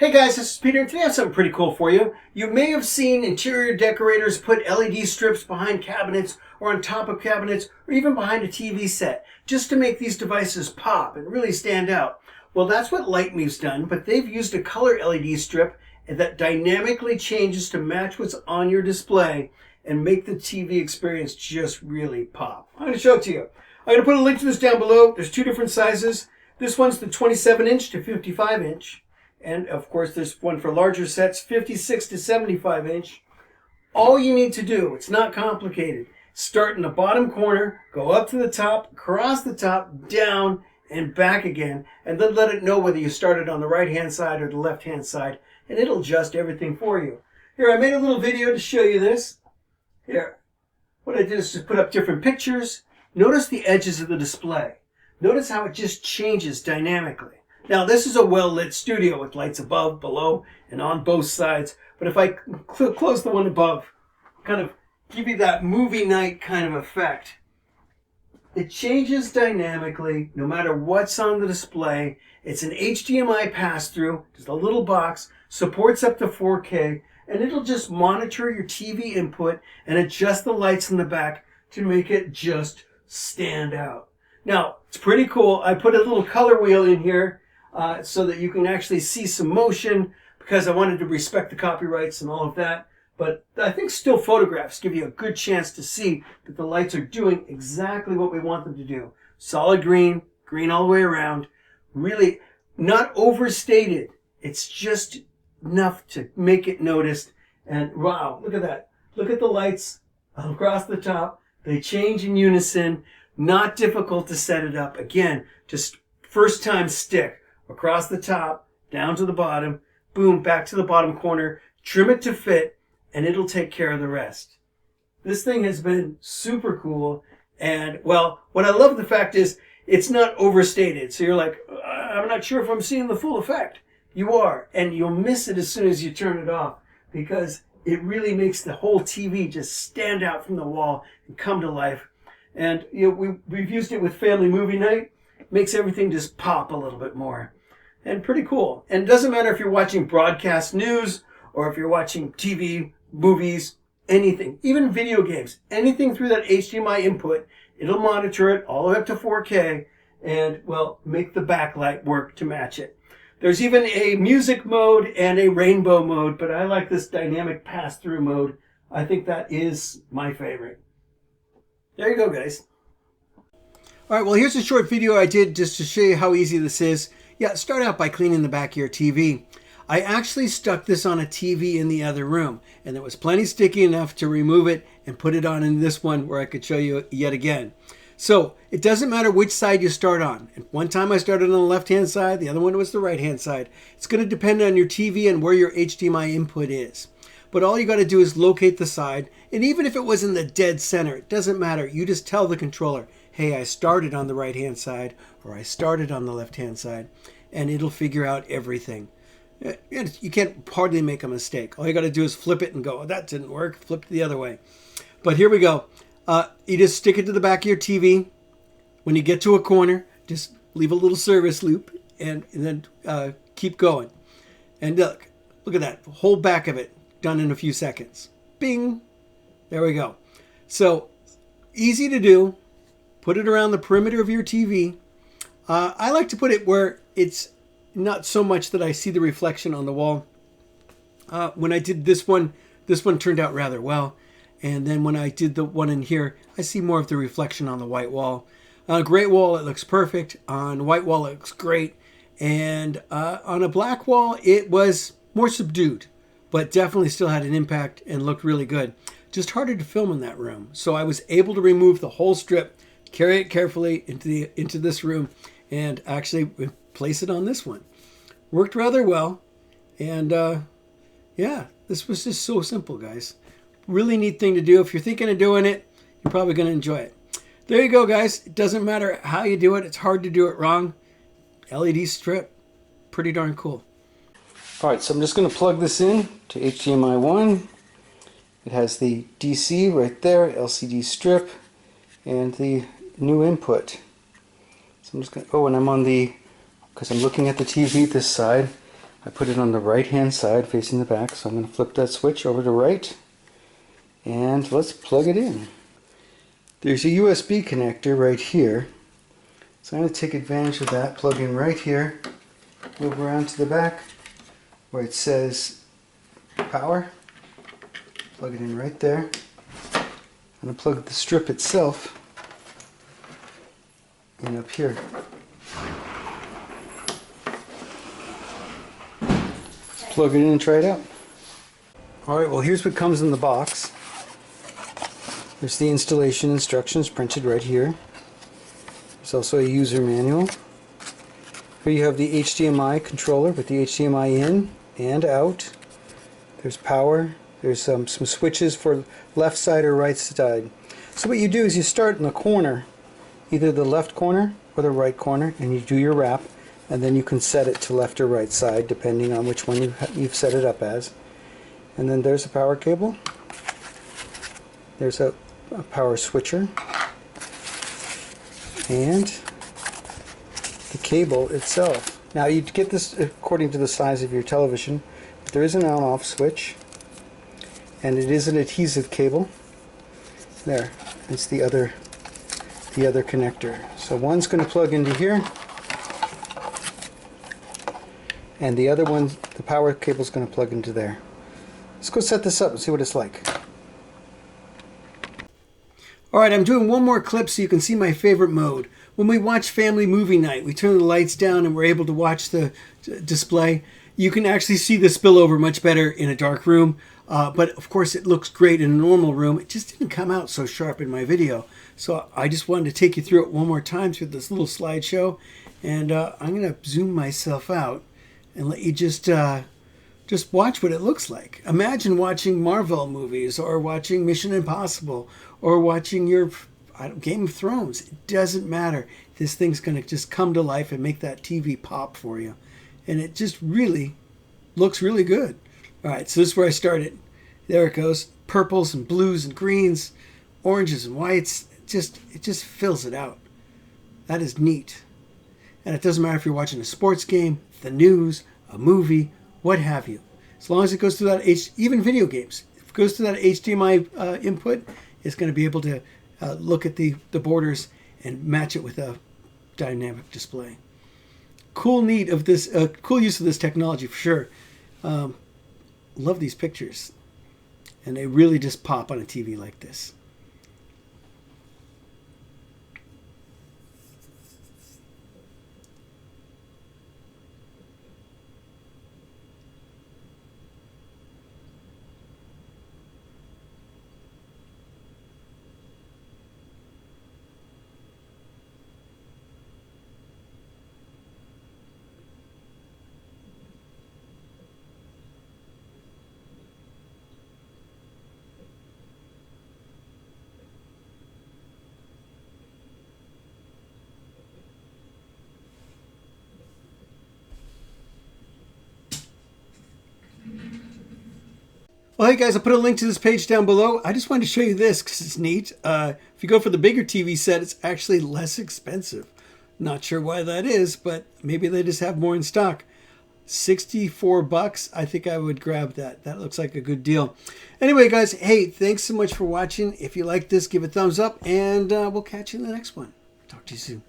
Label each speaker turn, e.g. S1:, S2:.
S1: Hey guys, this is Peter, and today I have something pretty cool for you. You may have seen interior decorators put LED strips behind cabinets or on top of cabinets or even behind a TV set just to make these devices pop and really stand out. Well, that's what Lightme's done, but they've used a color LED strip that dynamically changes to match what's on your display and make the TV experience just really pop. I'm going to show it to you. I'm going to put a link to this down below. There's two different sizes. This one's the 27-inch to 55-inch. And of course, there's one for larger sets, 56 to 75 inch. All you need to do, it's not complicated. Start in the bottom corner, go up to the top, across the top, down, and back again. And then let it know whether you started on the right-hand side or the left-hand side. And it'll adjust everything for you. Here, I made a little video to show you this. Here, what I did is just put up different pictures. Notice the edges of the display. Notice how it just changes dynamically. Now, this is a well-lit studio with lights above, below, and on both sides. But if I close the one above, kind of give you that movie night kind of effect. It changes dynamically no matter what's on the display. It's an HDMI pass-through, just a little box, supports up to 4K, and it'll just monitor your TV input and adjust the lights in the back to make it just stand out. Now, it's pretty cool. I put a little color wheel in here so that you can actually see some motion because I wanted to respect the copyrights and all of that. But I think still photographs give you a good chance to see that the lights are doing exactly what we want them to do. Solid green, green all the way around. Really not overstated. It's just enough to make it noticed. And wow, look at that. Look at the lights across the top. They change in unison. Not difficult to set it up. Again, just first time stick. Across the top, down to the bottom, boom, back to the bottom corner, trim it to fit, and it'll take care of the rest. This thing has been super cool, and well, what I love the fact is it's not overstated. So you're like, I'm not sure if I'm seeing the full effect. You are, and you'll miss it as soon as you turn it off because it really makes the whole TV just stand out from the wall and come to life. And you know, we've used it with family movie night. Makes everything just pop a little bit more. And pretty cool. And it doesn't matter if you're watching broadcast news or if you're watching TV, movies, anything, even video games, anything through that HDMI input, it'll monitor it all the way up to 4K and, well, make the backlight work to match it. There's even a music mode and a rainbow mode, but I like this dynamic pass-through mode. I think that is my favorite. There you go, guys. All right, well, here's a short video I did just to show you how easy this is. Yeah, start out by cleaning the back of your TV. I actually stuck this on a TV in the other room, and it was plenty sticky enough to remove it and put it on in this one where I could show you yet again. So it doesn't matter which side you start on. And one time I started on the left-hand side, the other one was the right-hand side. It's going to depend on your TV and where your HDMI input is. But all you got to do is locate the side, and even if it was in the dead center, it doesn't matter. You just tell the controller, hey, I started on the right-hand side, or I started on the left-hand side, and it'll figure out everything. You can't hardly make a mistake. All you got to do is flip it and go, oh, that didn't work, flip it the other way. But here we go. You just stick it to the back of your TV. When you get to a corner, just leave a little service loop, and then keep going. And look at that, the whole back of it done in a few seconds. Bing! There we go. So, easy to do. Put it around the perimeter of your TV. I like to put it where it's not so much that I see the reflection on the wall. When I did this one turned out rather well. And then when I did the one in here, I see more of the reflection on the white wall. On a gray wall, it looks perfect. On a white wall, it looks great. And on a black wall, it was more subdued, but definitely still had an impact and looked really good. Just harder to film in that room. So I was able to remove the whole strip, carry it carefully into this room, and actually place it on this one. Worked rather well. And yeah, this was just so simple, guys. Really neat thing to do. If you're thinking of doing it, you're probably going to enjoy it. There you go, guys. It doesn't matter how you do it. It's hard to do it wrong. LED strip. Pretty darn cool. All right, so I'm just going to plug this in to HDMI 1. It has the DC right there, LCD strip, and the new input. So I'm just going to, oh, and I'm on the, because I'm looking at the TV this side,
S2: I put it on the right hand side facing the back, so I'm going to flip that switch over to right and let's plug it in. There's a USB connector right here, so I'm going to take advantage of that, plug in right here, move around to the back where it says power, plug it in right there. I'm going to plug the strip itself in up here. Let's plug it in and try it out. Alright, well here's what comes in the box. There's the installation instructions printed right here. There's also a user manual. Here you have the HDMI controller with the HDMI in and out. There's power. There's some switches for left side or right side. So what you do is you start in the corner, either the left corner or the right corner, and you do your wrap, and then you can set it to left or right side depending on which one you've set it up as. And then there's a power cable. There's a power switcher, and the cable itself. Now you get this according to the size of your television. There is an on-off switch, and it is an adhesive cable. There, it's the other connector. So one's going to plug into here, and the other one, the power cable, is going to plug into there. Let's go set this up and see what it's like.
S1: Alright, I'm doing one more clip so you can see my favorite mode. When we watch family movie night, we turn the lights down and we're able to watch the display. You can actually see the spillover much better in a dark room, but of course it looks great in a normal room. It just didn't come out so sharp in my video. So I just wanted to take you through it one more time through this little slideshow, and I'm going to zoom myself out and let you just watch what it looks like. Imagine watching Marvel movies, or watching Mission Impossible, or watching your Game of Thrones. It doesn't matter. This thing's going to just come to life and make that TV pop for you. And it just really looks really good. All right, so this is where I started. There it goes. Purples and blues and greens, oranges and whites. It just fills it out. That is neat. And it doesn't matter if you're watching a sports game, the news, a movie, what have you. As long as it goes through that, even video games, if it goes through that HDMI input, it's going to be able to look at the borders and match it with a dynamic display. Cool use of this technology for sure. Love these pictures, and they really just pop on a TV like this. Well, hey guys, I put a link to this page down below. I just wanted to show you this because it's neat. If you go for the bigger TV set, it's actually less expensive. Not sure why that is, but maybe they just have more in stock. $64. I think I would grab that. That looks like a good deal. Anyway, guys, hey, thanks so much for watching. If you like this, give it a thumbs up, and we'll catch you in the next one. Talk to you soon.